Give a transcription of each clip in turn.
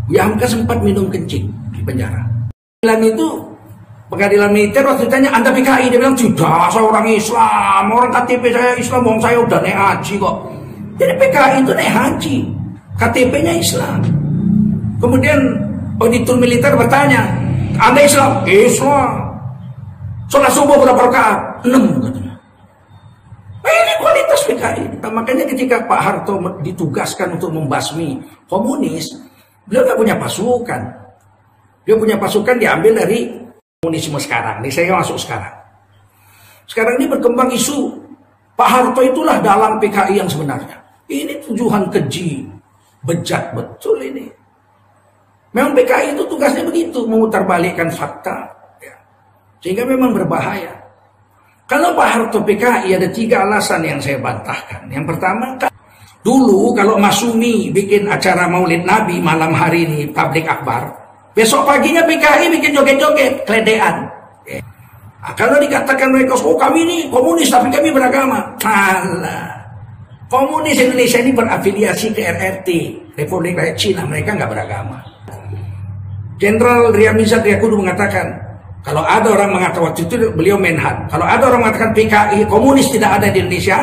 Buya Hamka sempat minum kencing di penjara. Pengadilan militer waktu ditanya, Anda PKI? Dia bilang, tidak, saya orang Islam, orang KTP saya Islam, orang saya udah naik haji kok. Jadi PKI itu naik haji, KTP-nya Islam. Kemudian auditor militer bertanya, Anda Islam? Islam. Sholat subuh berapa rakaat? 6 katanya. Nah, ini kualitas PKI. Nah, makanya ketika Pak Harto ditugaskan untuk membasmi komunis, beliau nggak punya pasukan. Dia punya pasukan diambil dari komunisme sekarang. Nih saya masuk sekarang. Sekarang ini berkembang isu Pak Harto itulah dalang PKI yang sebenarnya. Ini tujuan keji, bejat betul ini. Memang PKI itu tugasnya begitu, memutarbalikkan fakta. Ya. Sehingga memang berbahaya. Kalau Pak Harto PKI ada 3 alasan yang saya bantahkan. Yang pertama, dulu kalau Masumi bikin acara Maulid Nabi malam hari ini tablik akbar, besok paginya PKI bikin joget-joget, keledean. Nah, kalau dikatakan mereka, oh kami ini komunis tapi kami beragama. Alah. Komunis Indonesia ini berafiliasi ke RRT, Republik Rakyat Cina, mereka nggak beragama. Jenderal Riyamizat Yakudu mengatakan, kalau ada orang mengatakan, waktu itu beliau menhan, kalau ada orang mengatakan PKI, komunis tidak ada di Indonesia,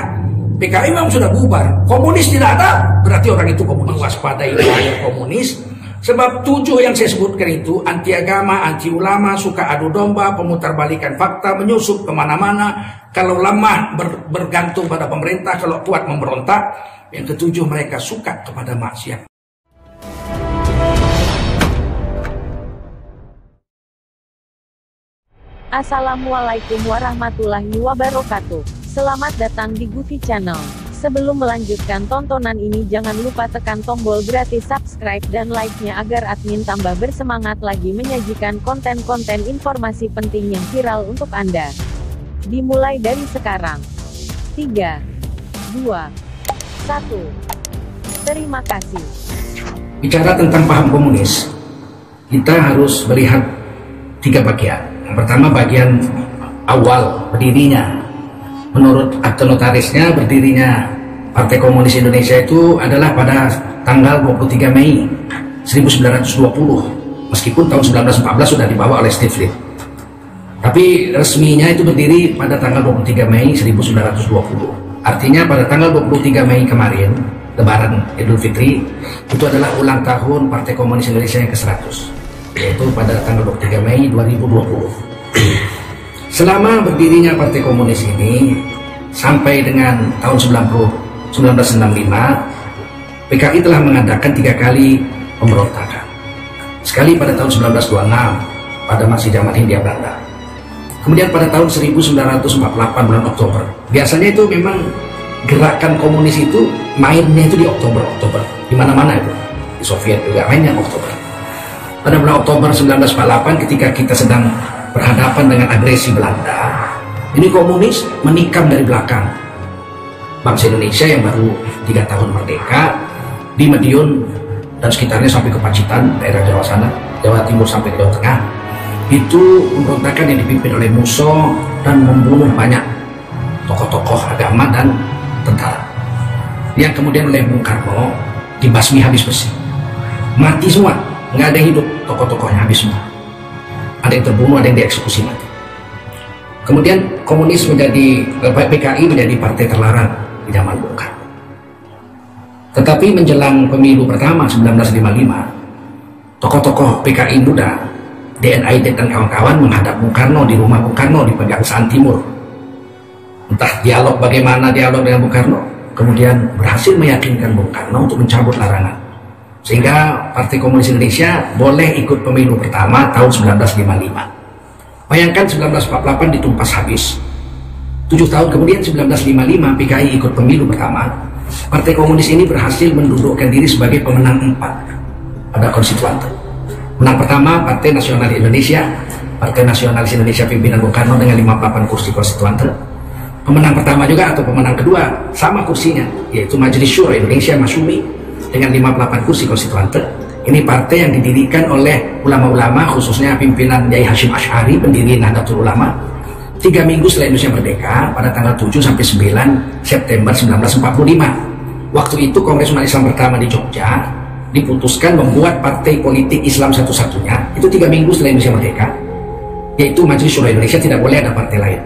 PKI memang sudah bubar. Komunis tidak ada, berarti orang itu komunis. Waspadai bahaya komunis. Sebab 7 yang saya sebutkan itu, anti agama, anti ulama, suka adu domba, pemutarbalikan fakta, menyusup kemana-mana, kalau lemah bergantung pada pemerintah, kalau kuat memberontak. Yang ke-7, mereka suka kepada maksiat. Assalamualaikum warahmatullahi wabarakatuh. Selamat datang di Goofy Channel. Sebelum melanjutkan tontonan ini, jangan lupa tekan tombol gratis subscribe dan like-nya agar admin tambah bersemangat lagi menyajikan konten-konten informasi penting yang viral untuk Anda. Dimulai dari sekarang. 3, 2, 1. Terima kasih. Bicara tentang paham komunis, kita harus melihat 3 bagian. Yang pertama, bagian awal berdirinya. Menurut akte notarisnya, berdirinya Partai Komunis Indonesia itu adalah pada tanggal 23 Mei 1920. Meskipun tahun 1914 sudah dibawa oleh Steve Litt. Tapi resminya itu berdiri pada tanggal 23 Mei 1920. Artinya pada tanggal 23 Mei kemarin, Lebaran Idul Fitri, itu adalah ulang tahun Partai Komunis Indonesia yang ke-100. Yaitu pada tanggal 23 Mei 2020. Selama berdirinya Partai Komunis ini sampai dengan tahun 1995, PKI telah mengadakan 3 kali pemberontakan. Sekali pada tahun 1926 pada masih zaman Hindia Belanda. Kemudian pada tahun 1948 bulan Oktober. Biasanya itu memang gerakan komunis itu mainnya itu di Oktober. Di mana-mana itu. Di Soviet juga mainnya Oktober. Pada bulan Oktober 1948 ketika kita sedang berhadapan dengan agresi Belanda, ini komunis menikam dari belakang bangsa Indonesia yang baru 3 tahun merdeka di Madiun dan sekitarnya sampai ke Pacitan, daerah Jawa sana, Jawa Timur sampai ke Jawa Tengah. Itu pemberontakan yang dipimpin oleh Musso dan membunuh banyak tokoh-tokoh agama dan tentara. Yang kemudian oleh Bung Karno dibasmi habis bersih, mati semua, nggak ada yang hidup, tokoh-tokohnya habis semua. Ada yang terbunuh, ada yang dieksekusi mati. Kemudian komunis menjadi, PKI menjadi partai terlarang di zaman Bung Karno. Tetapi menjelang pemilu pertama 1955, tokoh-tokoh PKI muda, DNI dan kawan-kawan menghadap Bung Karno di rumah Bung Karno di Pegangsaan Timur. Entah dialog bagaimana dialog dengan Bung Karno, kemudian berhasil meyakinkan Bung Karno untuk mencabut larangan. Sehingga Partai Komunis Indonesia boleh ikut pemilu pertama tahun 1955. Bayangkan 1948 ditumpas habis. 7 tahun kemudian 1955 PKI ikut pemilu pertama. Partai Komunis ini berhasil mendudukkan diri sebagai pemenang 4 pada konstituante. Menang pertama Partai Nasionalis Indonesia. Partai Nasionalis Indonesia pimpinan Bung Karno dengan 58 kursi konstituante. Pemenang pertama juga atau pemenang kedua sama kursinya, yaitu Majelis Syuro Indonesia Masumi dengan 58 kursi konstituante. Ini partai yang didirikan oleh ulama-ulama, khususnya pimpinan Yai Hashim Asy'ari, pendiri Nahdlatul Ulama. 3 minggu setelah Indonesia merdeka, pada tanggal 7 sampai 9 September 1945. Waktu itu Kongres Umat Islam pertama di Jogja diputuskan membuat partai politik Islam satu-satunya itu 3 minggu setelah Indonesia merdeka, yaitu Majelis Syuro Indonesia, tidak boleh ada partai lain.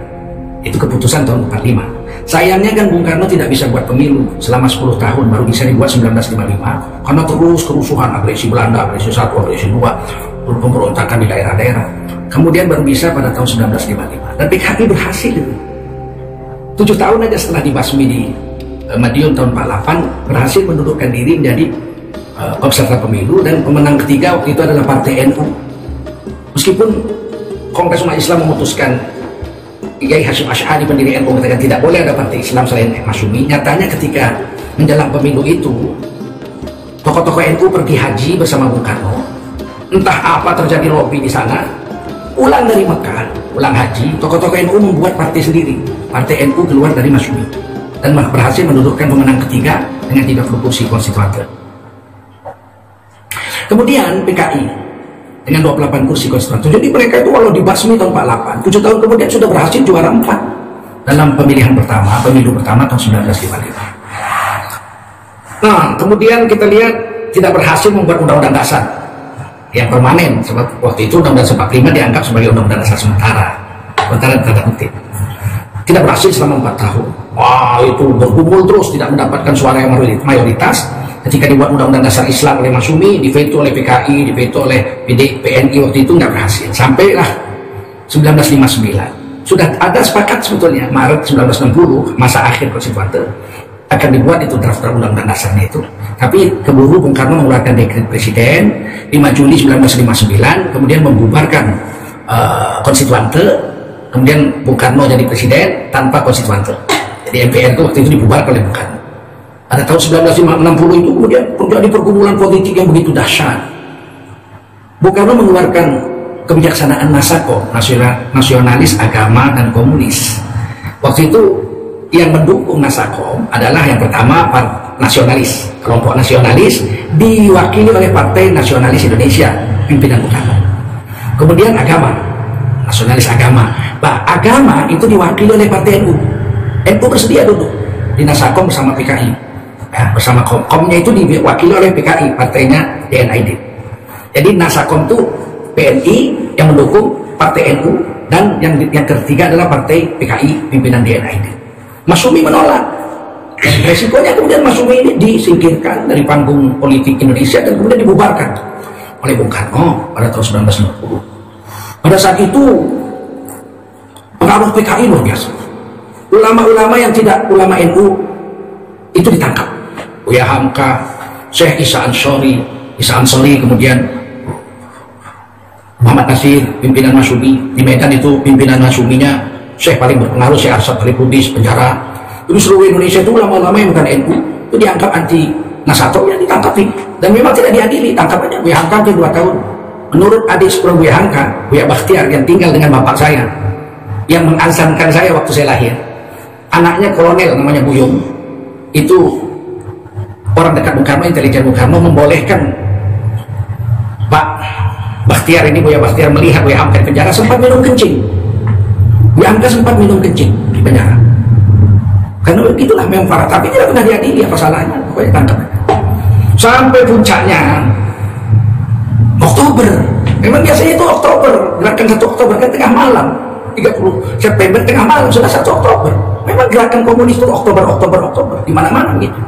Itu keputusan tahun 45. Sayangnya kan Bung Karno tidak bisa buat pemilu selama 10 tahun, baru bisa dibuat 1955 karena terus kerusuhan, agresi Belanda, agresi 1, agresi 2, pemberontakan di daerah-daerah. Kemudian baru bisa pada tahun 1955 dan PKI berhasil. 7 tahun aja setelah dibasmi di Madiun tahun 48 berhasil mendudukkan diri menjadi peserta pemilu, dan pemenang ketiga waktu itu adalah Partai NU. Meskipun Kongres Umat Islam memutuskan, Kiai Hasyim Asy'ari pendiri NU mengatakan tidak boleh ada partai Islam selain Masyumi, nyatanya ketika menjelang pemilu itu tokoh-tokoh NU pergi haji bersama Bung Karno. Entah apa terjadi lobby di sana, pulang dari Mekah, pulang haji, tokoh-tokoh NU membuat partai sendiri. Partai NU keluar dari Masyumi dan berhasil mendudukkan pemenang ketiga dengan 30 kursi konstituante. Kemudian PKI dengan 28 kursi konstituante. Jadi mereka itu walau dibasmi tahun 48, 7 tahun kemudian sudah berhasil juara 4 dalam pemilihan pertama, pemilu pertama tahun 1955. Nah, kemudian kita lihat tidak berhasil membuat undang-undang dasar yang permanen, sebab waktu itu undang-undang 45 dianggap sebagai undang-undang dasar sementara tanda kutip. Tidak berhasil selama 4 tahun. Wah, itu bergumul terus, tidak mendapatkan suara yang mayoritas. Ketika dibuat undang-undang dasar Islam oleh Masyumi, diveto oleh PKI, diveto oleh PNI, waktu itu nggak berhasil. Sampailah 1959. Sudah ada sepakat sebetulnya, Maret 1960, masa akhir konstituante, akan dibuat itu draft undang-undang dasarnya itu. Tapi keburu Bung Karno mengeluarkan dekret presiden 5 Juli 1959, kemudian membubarkan konstituante, kemudian Bung Karno jadi presiden tanpa konstituante. Jadi MPR itu waktu itu dibubarkan oleh Bung Karno. Pada tahun 1960 itu kemudian terjadi pergumulan politik yang begitu dahsyat. Bung Karno mengeluarkan kebijaksanaan Nasakom, nasionalis, agama, dan komunis. Waktu itu yang mendukung Nasakom adalah yang pertama nasionalis, kelompok nasionalis diwakili oleh Partai Nasionalis Indonesia, pimpinan Bung Karno. Kemudian agama, nasionalis agama. Agama itu diwakili oleh Partai NU. NU bersedia duduk di Nasakom bersama PKI. Ya, bersama komnya itu diwakili oleh PKI, partainya DNID. Jadi Nasakom itu PNI yang mendukung Partai NU, dan yang ketiga adalah Partai PKI pimpinan DNID. Masyumi menolak. Resikonya kemudian Masyumi ini disingkirkan dari panggung politik Indonesia dan kemudian dibubarkan oleh Bung Karno pada tahun 1960. Pada saat itu pengaruh PKI luar biasa. Ulama-ulama yang tidak ulama NU itu ditangkap. Buya Hamka, Syekh Isa Ansori, kemudian Muhammad Nasir, pimpinan Masyumi. Di Medan itu pimpinan Masyuminya Syekh paling berpengaruh, Syekh Arsyad Talibudis, penjara. Jadi seluruh Indonesia itu ulama-ulama yang bukan NU itu dianggap anti Nasakom, yang ditangkapi dan memang tidak diadili, tangkap aja. Buya Hamka itu 2 tahun. Menurut adik sepupu Buya Hamka, Buya Bakhtiar yang tinggal dengan bapak saya, yang mengazankan saya waktu saya lahir, anaknya kolonel namanya Buyung, itu orang dekat Bung Karno, intelijen Bung Karno, membolehkan Pak Bakhtiar ini, Buya Bakhtiar, melihat Buya Hamka di penjara, sempat minum kencing. Buya Hamka sempat minum kencing di penjara. Karena begitulah memang parah, tapi tidak pernah diadili, apa salahnya, pokoknya tangkap. Sampai puncaknya Oktober, memang biasanya itu Oktober, gerakan 1 Oktober kan tengah malam, 30 September tengah malam sudah 1 Oktober. Memang gerakan komunis itu Oktober, di mana-mana gitu.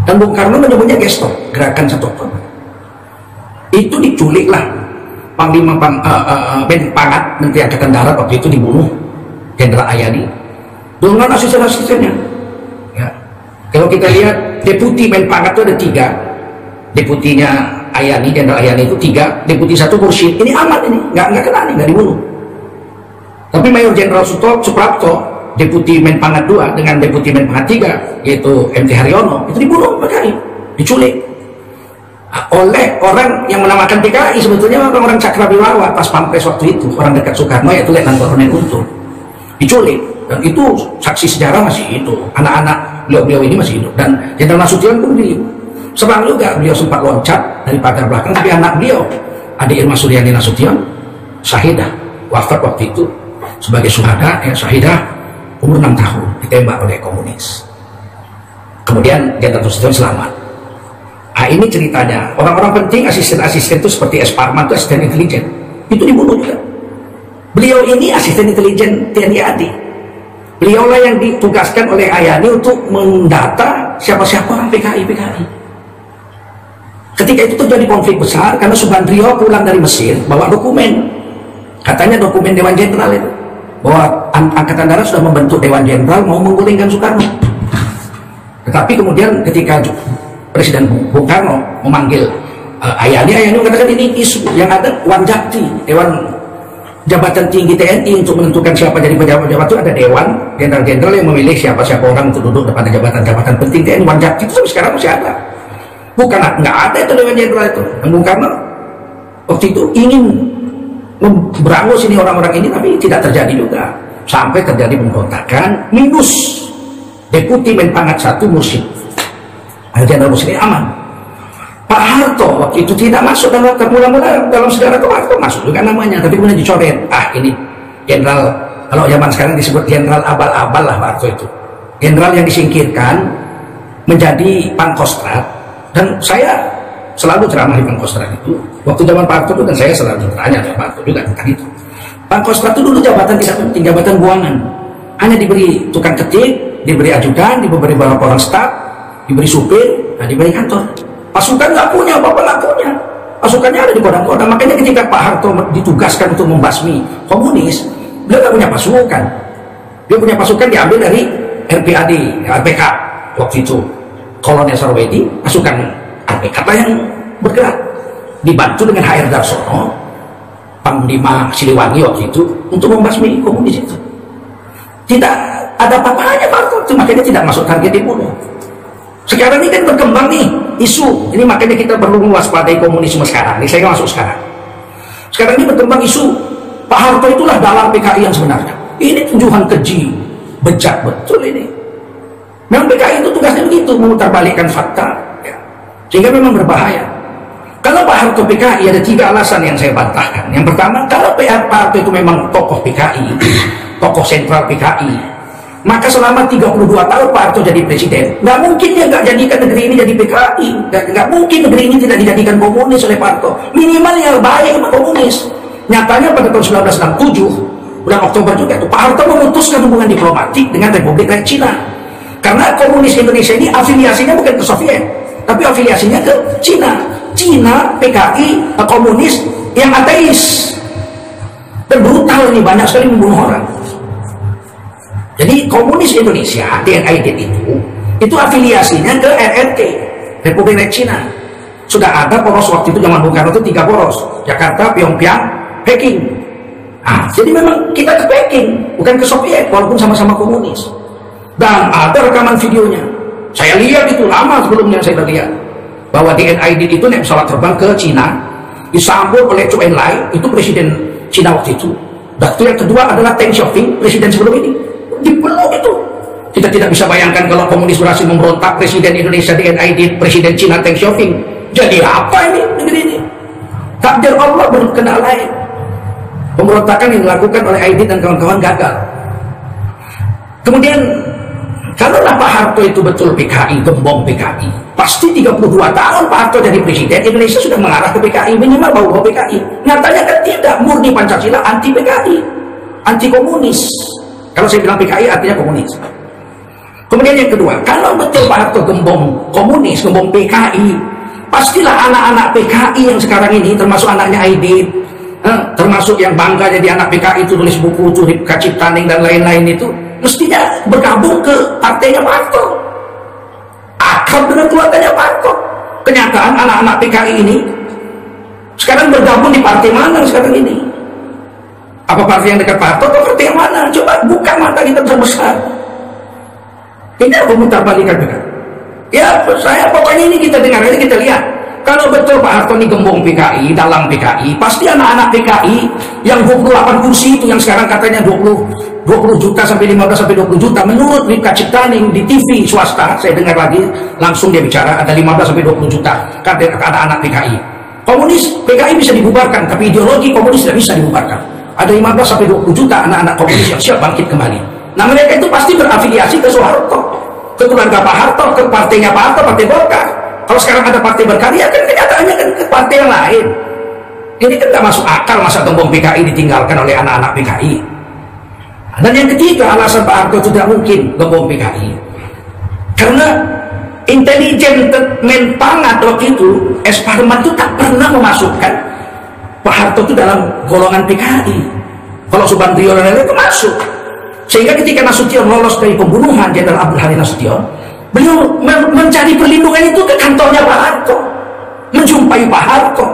Dan Bung Karno menyebutnya gestok, gerakan 1 Oktober. Itu diculiklah Panglima Pangat, Menteri Angkatan Darat waktu itu dibunuh, Jenderal Ayani, dengan asisten-asistennya. Ya. Kalau kita lihat deputi Menpangat itu ada 3, deputinya Ayani, Jenderal Ayani itu 3, deputi 1 Mursyid. Ini aman, ini nggak kena, nggak dibunuh. Tapi Mayor Jenderal Suprapto, deputi Menpangat 2 dengan deputi Menpangat 3, yaitu MT Haryono, itu dibunuh PKI, diculik oleh orang yang menamakan PKI, sebetulnya orang-orang Cakrabilawa pas Pampres waktu itu, orang dekat Soekarno, yaitu Letnan Kolonel Untung, diculik. Dan itu saksi sejarah masih itu, anak-anak beliau ini masih hidup. Dan Jenderal Nasution pun serang juga, beliau sempat loncat dari pagar belakang, tapi anak beliau, adik Irma Suryani Nasution, syahidah, wafat waktu itu sebagai syuhada, syahidah umur 6 tahun, ditembak oleh komunis. Kemudian Jenderal Nasution selamat. Nah, ini ceritanya. Orang-orang penting, asisten-asisten itu seperti S. Parman itu asisten intelijen. Itu dibunuh juga. Beliau ini asisten intelijen TNI AD. Beliaulah yang ditugaskan oleh Ayani untuk mendata siapa-siapa orang PKI. Ketika itu terjadi konflik besar karena Subandrio pulang dari Mesir bawa dokumen. Katanya dokumen Dewan Jenderal itu. Bahwa Angkatan Darat sudah membentuk Dewan Jenderal mau menggulingkan Soekarno. Tetapi kemudian ketika Presiden Bung Karno memanggil Ayani mengatakan ini isu yang ada Wanjakti, Dewan Jabatan Tinggi TNI untuk menentukan siapa jadi pejabat-pejabat itu ada Dewan Jenderal-Jenderal yang memilih siapa-siapa orang untuk duduk depan jabatan-jabatan penting TNI. Wanjakti itu sampai sekarang masih ada. Bukan nggak ada itu Dewan Jenderal itu. Dan Bung Karno waktu itu ingin memberangus ini orang-orang ini tapi tidak terjadi juga. Sampai terjadi pemberontakan minus Deputi Menpangat 1 Mursyid. Jenderal Mursyid aman. Pak Harto waktu itu tidak masuk dalam mula-mula dalam sejarah itu. Harto masuk juga namanya, tapi kemudian dicoret. Ini jenderal, kalau zaman sekarang disebut jenderal abal-abal lah Pak Harto itu. Jenderal yang disingkirkan menjadi Pangkostrat, dan saya selalu ceramah di Pangkostrat itu. Waktu zaman Pak Harto itu dan saya selalu bertanya sama Pak Harto juga tentang itu. Pangkostrat itu dulu jabatan tidak penting, jabatan buangan. Hanya diberi tukang ketik, diberi ajudan, diberi beberapa orang staf, diberi supir, diberi kantor. Pasukan nggak punya, apa-apa nggak punya. Pasukannya ada di kodam-kodam. Makanya ketika Pak Harto ditugaskan untuk membasmi komunis, beliau nggak punya pasukan. Dia punya pasukan diambil dari RPAD, RPK waktu itu. Kolonel Sarwedi, pasukan RPK yang bergerak. Dibantu dengan HR Darsono, Panglima Siliwangi waktu itu, untuk membasmi komunis itu. Tidak ada apa-apanya Pak Harto, makanya tidak masuk target dibunuh. Sekarang ini kan berkembang nih isu, ini makanya kita perlu mewaspadai komunisme sekarang. Ini saya masuk sekarang. Sekarang ini berkembang isu Pak Harto itulah dalang PKI yang sebenarnya. Ini tujuan keji, bejat betul ini. Memang PKI itu tugasnya begitu, memutarbalikkan fakta, ya. Sehingga memang berbahaya. Kalau Pak Harto PKI ada 3 alasan yang saya bantahkan. Yang pertama, kalau Pak Harto itu memang tokoh PKI, tokoh sentral PKI, maka selama 32 tahun Pak Harto jadi presiden, nggak mungkin dia nggak jadikan negeri ini jadi PKI, nggak mungkin negeri ini tidak dijadikan komunis oleh Pak Harto. Minimal yang baik sama komunis. Nyatanya pada tahun 1967, bulan Oktober juga itu, Pak Harto memutuskan hubungan diplomatik dengan Republik Rakyat Cina. Karena komunis Indonesia ini afiliasinya bukan ke Soviet, tapi afiliasinya ke Cina. Cina, PKI, komunis yang ateis. Dan brutal ini, banyak sekali membunuh orang. Jadi komunis Indonesia, DNID itu afiliasinya ke RRC, Republik Rakyat Cina. Sudah ada poros waktu itu zaman Bung Karno itu 3 poros, Jakarta, Pyongyang, Peking. Jadi memang kita ke Peking, bukan ke Soviet, walaupun sama-sama komunis. Dan ada rekaman videonya. Saya lihat itu lama sebelumnya saya lihat bahwa DNID itu naik pesawat terbang ke Cina, disambut oleh Zhou Enlai, itu presiden Cina waktu itu. Dan yang kedua adalah Deng Xiaoping, presiden sebelum ini. Dipeluk itu. Kita tidak bisa bayangkan kalau komunis berhasil memberontak, presiden Indonesia DNID, presiden Cina Deng Xiaoping. Jadi apa ini negeri ini? Takdir Allah berkenan lain. Pemberontakan yang dilakukan oleh Aidit dan kawan-kawan gagal. Kemudian kalau Pak Harto itu betul PKI, gembong PKI, pasti 32 tahun Pak Harto jadi presiden, Indonesia sudah mengarah ke PKI, minimal bau-bau PKI. Nyatanya kan tidak, murni Pancasila, anti PKI, anti komunis. Kalau saya bilang PKI artinya komunis. Kemudian yang kedua, kalau betul Pak Harto gembong komunis, gembong PKI, pastilah anak-anak PKI yang sekarang ini, termasuk anaknya Aidit, termasuk yang bangga jadi anak PKI itu, tulis buku itu, Ripka Ciptaning dan lain-lain itu, mestinya bergabung ke partainya Pak Harto, akrab dengan keluarganya Pak Harto. Kenyataan anak-anak PKI ini sekarang bergabung di partai mana sekarang ini? Apa partai yang dekat Pak Harto atau partai yang mana? Coba buka mata kita besar. Ini apa mutarbalikan juga? Ya saya pokoknya ini kita dengar, ini kita lihat. Kalau betul Pak Harto ini gembong PKI, dalam PKI, pasti anak-anak PKI yang 28 kursi itu yang sekarang katanya 20 juta sampai 15 sampai 20 juta menurut Ripka Ciptaning di TV swasta, saya dengar lagi langsung dia bicara ada 15 sampai 20 juta kata anak-anak PKI. Komunis PKI bisa dibubarkan, tapi ideologi komunis tidak bisa dibubarkan. Ada 15 sampai 20 juta anak-anak komunis yang siap bangkit kembali. Nah mereka itu pasti berafiliasi ke Soeharto, ke keluarga Pak Harto, ke partainya Pak Harto, Partai Golkar. Kalau sekarang ada partai berkarya kan kenyataannya kan ke partai yang lain. Ini kan nggak masuk akal masa gembong PKI ditinggalkan oleh anak-anak PKI. Dan yang ketiga, alasan Pak Harto tidak mungkin gembong PKI karena intelijen menpangat waktu itu S. Parman itu tak pernah memasukkan Pak Harto itu dalam golongan PKI. Kalau Subandrio dan lain-lain itu masuk. Sehingga ketika Nasution lolos dari pembunuhan Jenderal Abdul Halim Nasution, beliau mencari perlindungan itu ke kantornya Pak Harto, menjumpai Pak Harto.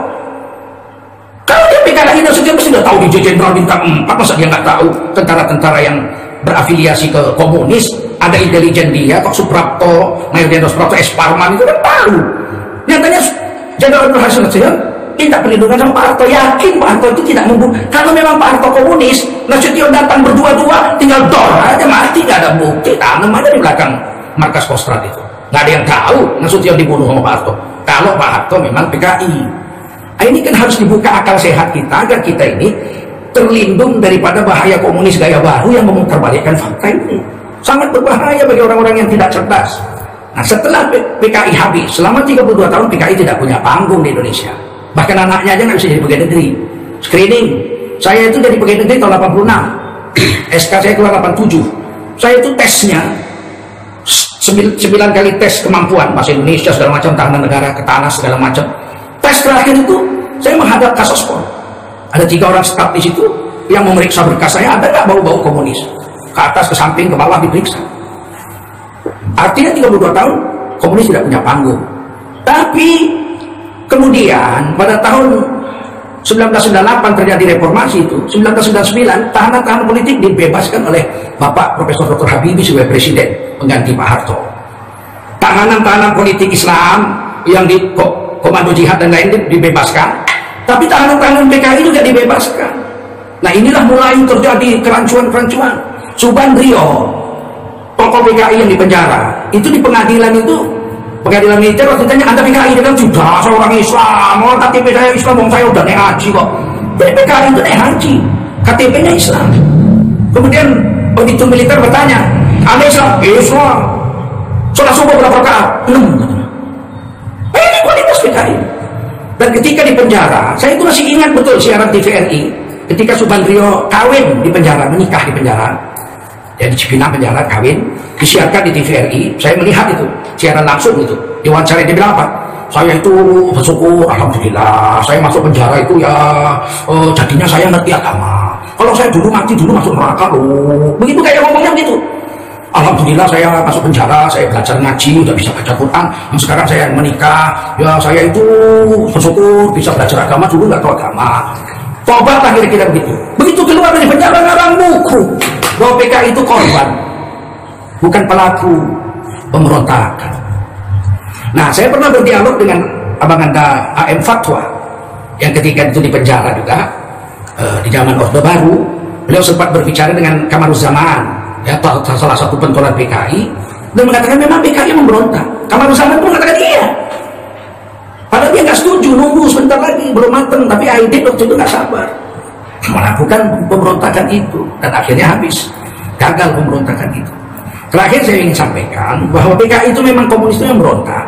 Kalau dia PKI Nasution pasti sudah tahu di Jenderal Bintang 4, masa dia nggak tahu tentara-tentara yang berafiliasi ke komunis, ada intelijen dia, kok Suprapto, Mayor Jenderal Suprapto, S. Parman itu kan tahu. Nyatanya Jenderal Abdul Halim Nasution minta perlindungan sama Pak Harto, yakin Pak Harto itu tidak membunuh. Kalau memang Pak Harto komunis, Nasution datang berdua-dua, tinggal dor aja mati, nggak ada bukti, tanam aja di belakang markas Kostrad itu. Nggak ada yang tahu Nasution dibunuh sama Pak Harto. Kalau Pak Harto memang PKI. Nah, ini kan harus dibuka akal sehat kita agar kita ini terlindung daripada bahaya komunis gaya baru yang memutarbalikkan fakta ini. Sangat berbahaya bagi orang-orang yang tidak cerdas. Nah, setelah PKI habis, selama 32 tahun PKI tidak punya panggung di Indonesia. Bahkan anaknya aja nggak bisa jadi pegawai negeri. Screening, saya itu jadi pegawai negeri tahun 86, SK saya keluar 87. Saya itu tesnya 9 kali tes kemampuan bahasa Indonesia segala macam, tahanan negara, ketahanan segala macam. Tes terakhir itu saya menghadap Kasospor. Ada 3 orang staf di situ yang memeriksa berkas saya, ada nggak bau-bau komunis. Ke atas, ke samping, ke bawah diperiksa. Artinya 32 tahun komunis tidak punya panggung. Tapi kemudian pada tahun 1998 terjadi reformasi itu. 1999 tahanan-tahanan politik dibebaskan oleh Bapak Profesor Dr. Habibie sebagai presiden pengganti Pak Harto. Tahanan-tahanan politik Islam yang di komando jihad dan lain dibebaskan, tapi tahanan-tahanan PKI juga dibebaskan. Nah, inilah mulai terjadi kerancuan-kerancuan. Subandrio, tokoh PKI yang dipenjara, itu di pengadilan itu, pengadilan militer waktu ditanya, Anda PKI? Dia bilang, sudah, saya orang Islam. Oh, KTP saya Islam, saya udah naik haji kok. PKI itu naik haji, KTP-nya Islam. Kemudian auditor militer bertanya, Anda Islam? Islam. Sholat subuh berapa rakaat? 6. Ini kualitas PKI. Dan ketika di penjara, saya itu masih ingat betul siaran TVRI ketika Subandrio kawin di penjara, menikah di penjara, ya di Cipinang penjara, kawin, disiarkan di TVRI. Saya melihat itu siaran langsung itu. Diwawancara dia bilang apa? Saya itu bersyukur, alhamdulillah, saya masuk penjara itu ya jadinya saya ngerti agama. Kalau saya dulu mati dulu masuk neraka loh. Begitu kayak ngomongnya gitu. Alhamdulillah saya masuk penjara, saya belajar ngaji, udah bisa baca Quran. Yang sekarang saya menikah, ya saya itu bersyukur bisa belajar agama, dulu nggak tahu agama. Tobatlah kira-kira begitu. Begitu keluar dari penjara ngarang buku bahwa PKI itu korban, bukan pelaku pemberontakan. Nah, saya pernah berdialog dengan Abang Anda AM Fatwa yang ketika itu di penjara juga di zaman Orde Baru. Beliau sempat berbicara dengan Kamaruzzaman, ya, salah satu pentolan PKI, dan mengatakan memang PKI memberontak. Kamaruzzaman pun mengatakan iya. Padahal dia nggak setuju, nunggu sebentar lagi, belum mateng, tapi Aidit waktu itu nggak sabar melakukan pemberontakan itu, dan akhirnya habis, gagal pemberontakan itu. Terakhir saya ingin sampaikan bahwa PKI itu memang komunis itu yang berontak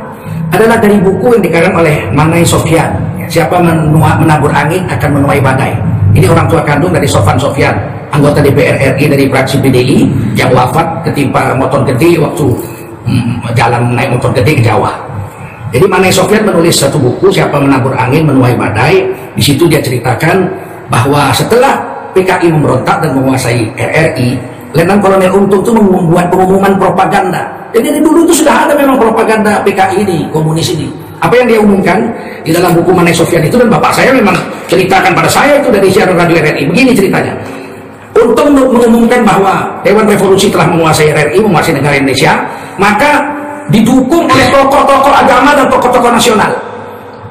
adalah dari buku yang dikarang oleh Manai Sofyan, siapa menabur angin akan menuai badai. Ini orang tua kandung dari Sofan Sofyan, anggota DPR RI dari fraksi PDI yang wafat ketimpa motor gede waktu jalan naik motor gede ke Jawa. Jadi Manai Sofyan menulis satu buku, siapa menabur angin menuai badai. Di situ dia ceritakan bahwa setelah PKI memberontak dan menguasai RRI, Letnan Kolonel Untung itu membuat pengumuman propaganda. Jadi dari dulu itu sudah ada memang propaganda PKI ini, komunis ini. Apa yang dia umumkan di dalam buku Manai Sofyan itu, dan bapak saya memang ceritakan pada saya itu dari siaran radio RRI. Begini ceritanya. Untung mengumumkan bahwa Dewan Revolusi telah menguasai RRI, menguasai negara Indonesia, maka didukung oleh tokoh-tokoh agama dan tokoh-tokoh nasional.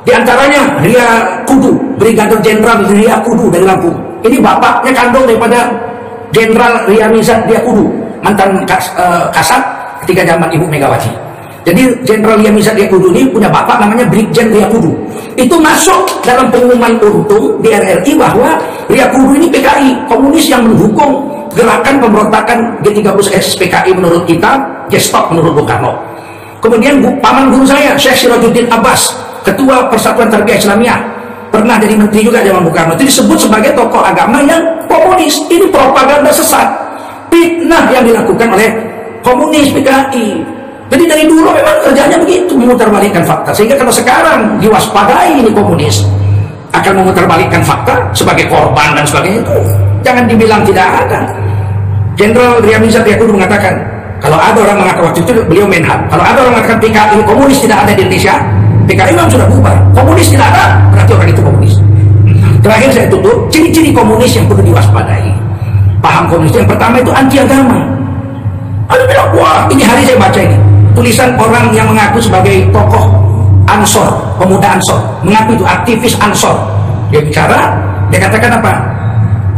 Di antaranya Ria Kudu, Brigadir Jenderal Ria Kudu dari Lampung. Ini bapaknya kandung daripada Jenderal Ria Mizat Ria Kudu, mantan Kasat ketika zaman Ibu Megawati. Jadi Jenderal Ria Mizat Ria Kudu ini punya bapak namanya Brigjen Ria Kudu. Itu masuk dalam pengumuman Untung di RRI bahwa Ria Kudu ini PKI, komunis yang mendukung gerakan pemberontakan G30S PKI menurut kita, Gestop menurut Bung Karno. Kemudian paman guru saya, Syekh Sirajuddin Abbas, Ketua Persatuan Tarbiyah Islamiyah, pernah jadi menteri juga zaman Bung Karno, itu disebut sebagai tokoh agama yang komunis. Ini propaganda sesat, fitnah yang dilakukan oleh komunis PKI. Jadi dari dulu memang kerjanya begitu, memutarbalikkan fakta. Sehingga kalau sekarang diwaspadai ini komunis akan memutarbalikkan fakta sebagai korban dan sebagainya, itu jangan dibilang tidak ada. Jenderal Riyamizat Yakubu mengatakan, kalau ada orang mengatakan, waktu itu beliau Menhan, kalau ada orang mengatakan PKI komunis tidak ada di Indonesia, PKI memang sudah bubar. Komunis tidak ada, berarti orang itu komunis. Terakhir saya tutup, ciri-ciri komunis yang perlu diwaspadai. Paham komunis yang pertama itu anti agama. Ada bilang, wah ini hari saya baca ini tulisan orang yang mengaku sebagai tokoh Ansor, pemuda Ansor, mengaku itu aktivis Ansor. Dia bicara, dia katakan apa?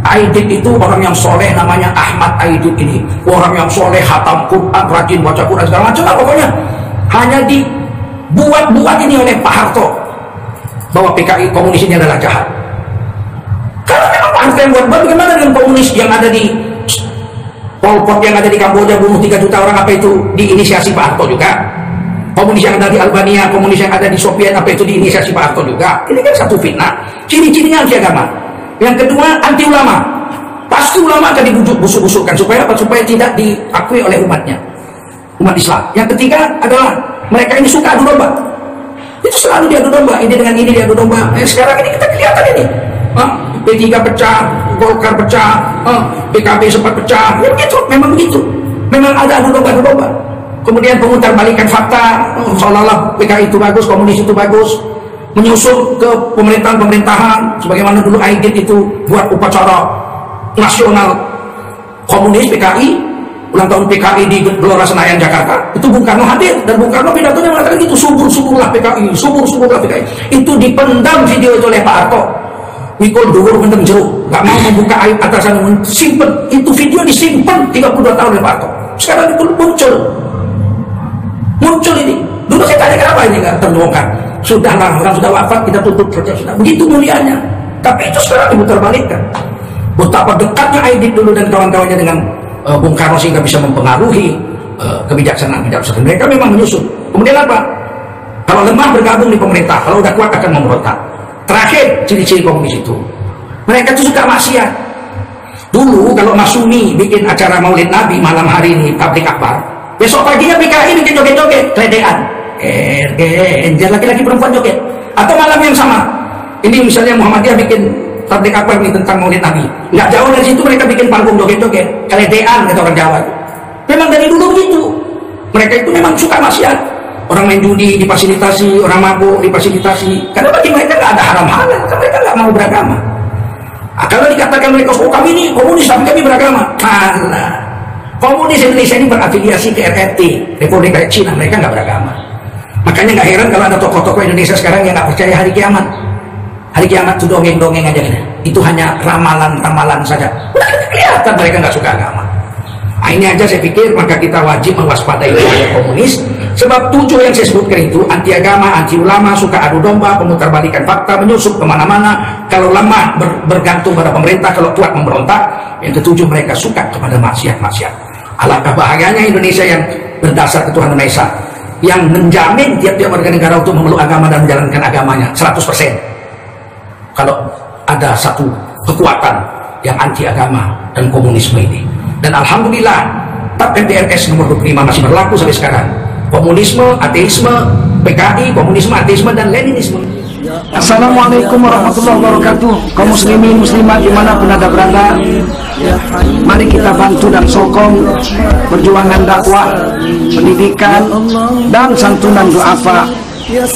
Aidit itu orang yang soleh, namanya Ahmad Aidit ini, orang yang soleh, khatam Quran, rajin baca Quran segala macam lah pokoknya. Hanya dibuat-buat ini oleh Pak Harto bahwa PKI komunis ini adalah jahat. Kalau memang Pak Harto yang buat-buat, bagaimana dengan komunis yang ada di Pol Pot, yang ada di Kamboja bunuh 3 juta orang, apa itu diinisiasi Pak Harto juga? Komunis yang ada di Albania, komunis yang ada di Soviet, apa itu diinisiasi Pak Harto juga? Ini kan satu fitnah. Ciri-cirinya anti agama. Yang kedua, anti ulama. Pasti ulama akan dibusuk-busukkan supaya apa? Supaya tidak diakui oleh umatnya, umat Islam. Yang ketiga adalah mereka ini suka adu domba. Itu selalu diadu domba, ini dengan ini diadu domba. Sekarang ini kita kelihatan ini. P3 pecah, Golkar pecah, PKB sempat pecah. Ya begitu, memang begitu. Memang ada adu domba. Kemudian pemutarbalikkan fakta, seolah-olah PKI itu bagus, komunis itu bagus. Menyusup ke pemerintahan, sebagaimana dulu Aidit itu buat upacara nasional komunis PKI, ulang tahun PKI di Gelora Senayan Jakarta. Itu Bung Karno hadir, dan Bung Karno pidatonya mengatakan itu subur-suburlah PKI, subur-suburlah PKI. Itu dipendam video itu oleh Pak Harto. Mikul dhuwur mendem jeruk, nggak mau membuka aib atasan, simpen itu video, disimpan 32 tahun oleh Pak Harto. Sekarang itu muncul ini. Dulu saya tanya kenapa ini nggak terbongkar. Sudahlah, orang sudah wafat, kita tutup saja, sudah begitu mulianya. Tapi itu sekarang diputarbalikkan. Betapa dekatnya Aidit dulu dan kawan-kawannya dengan Bung Karno sehingga bisa mempengaruhi kebijaksanaan mereka memang menyusup. Kemudian apa? Kalau lemah bergabung di pemerintah, kalau udah kuat akan memberontak. Terakhir, ciri-ciri komunis itu, mereka itu suka maksiat. Dulu kalau Mas Sumi bikin acara Maulid Nabi malam hari ini, tablik akbar, besok paginya PKI bikin joget-joget, kledean, enjer laki-laki perempuan joget. Atau malam yang sama, ini misalnya Muhammadiyah bikin tablik akbar ini tentang Maulid Nabi, nggak jauh dari situ mereka bikin panggung joget-joget, kledean kata orang Jawa. Memang dari dulu begitu. Mereka itu memang suka maksiat. Orang main judi difasilitasi, orang mabuk difasilitasi. Karena bagi mereka nggak ada haram halal, karena mereka nggak mau beragama. Kalau dikatakan mereka, oh kami ini komunis tapi kami beragama, kalah. Komunis Indonesia ini berafiliasi ke RRT, Republik Rakyat Cina, mereka nggak beragama. Makanya nggak heran kalau ada tokoh-tokoh Indonesia sekarang yang nggak percaya hari kiamat. Hari kiamat itu dongeng-dongeng aja gitu. Itu hanya ramalan-ramalan saja. Udah kelihatan mereka nggak suka agama. Nah, ini aja saya pikir maka kita wajib mewaspadai komunis. Sebab 7 yang saya sebutkan itu, anti agama, anti ulama, suka adu domba, pemutarbalikan fakta, menyusup kemana-mana. Kalau lemah bergantung pada pemerintah, kalau kuat memberontak. Yang ke-7, mereka suka kepada maksiat-maksiat. Alangkah bahagianya Indonesia yang berdasar ketuhanan Maha Esa, yang menjamin tiap-tiap warga negara untuk memeluk agama dan menjalankan agamanya 100%. Kalau ada satu kekuatan yang anti agama dan komunisme ini. Dan alhamdulillah, TAP MPRS nomor 25 masih berlaku sampai sekarang. Komunisme, ateisme, PKI, komunisme, ateisme, dan Leninisme. Assalamualaikum warahmatullahi wabarakatuh. Kaum muslimin muslimat dimanapun Anda berada, mari kita bantu dan sokong perjuangan dakwah, pendidikan, dan santunan duafa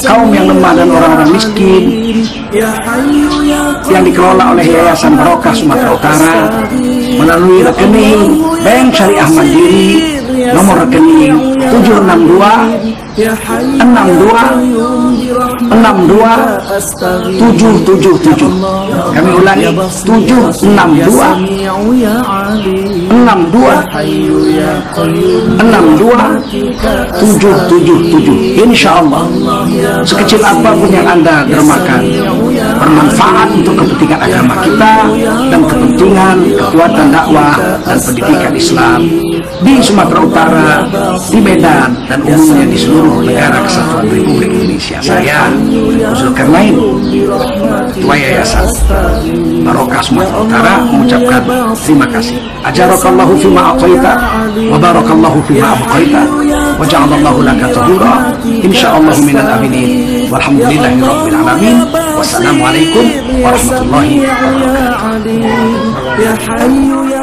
kaum yang lemah dan orang-orang miskin yang dikelola oleh Yayasan Barokah Sumatera Utara melalui rekening Bank Syariah Mandiri nomor rekening 762 kami ulangi 762 Insya Allah sekecil apapun yang Anda dermakan bermanfaat untuk kepentingan agama kita dan kepentingan perjuangan kekuatan dakwah dan pendidikan Islam di Sumatera Utara, di Medan, dan umumnya di seluruh negara kesatuan Republik Indonesia. Saya, Zulkarnain, Ketua Yayasan Barokah Sumatera Utara, mengucapkan terima kasih. Ajarakallahu fima aqaita wa barakallahu fima abqaita wa ja'alallahu laka tahura insyaallah minal aminin walhamdulillahi rabbil alamin. Wassalamualaikum warahmatullahi wabarakatuh.